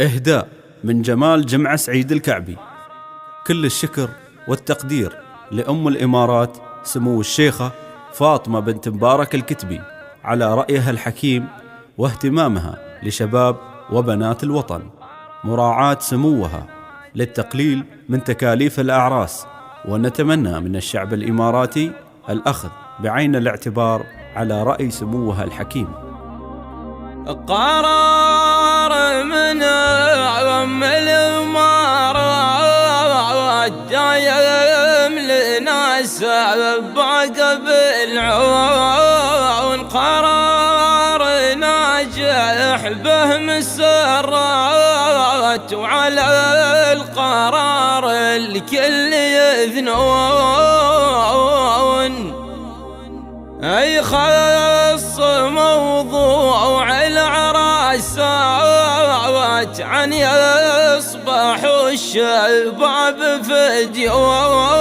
إهداء من جمال جمعة سعيد الكعبي. كل الشكر والتقدير لأم الإمارات سمو الشيخة فاطمة بنت مبارك الكتبي على رأيها الحكيم واهتمامها لشباب وبنات الوطن، مراعاة سموها للتقليل من تكاليف الأعراس، ونتمنى من الشعب الإماراتي الأخذ بعين الاعتبار على رأي سموها الحكيم. قرار من أم الإمارات دايم لناس بعقب العون، قرار ناجح به مسرات، وعلى القرار الكل يذنون. أي خص موضوع العراسات عن يصبح الشباب فديون،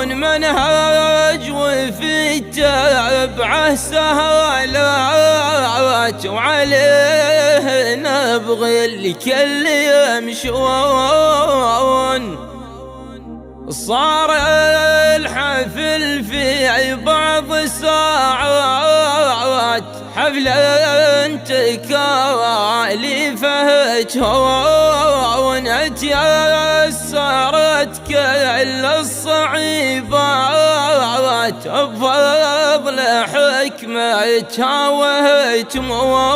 منهج وفي تبعه سهالات، وعليه نبغي الكل يمشون. صار الحفل في بعض الساعات حفلة تكاليفه تهون، تيسرت كل الصعيبات بفضل حكمتها وهتمون.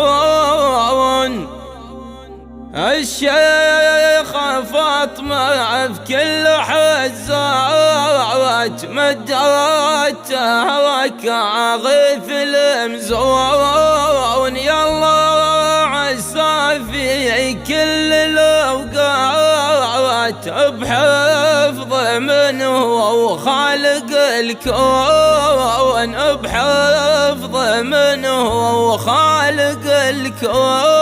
الشيخة فاطمة في كل حزات مدتها وكاغث المزون، يالله عسى في كل الأوقات بحفظ منه وخالق الكون، بحفظ منه وخالق الكون.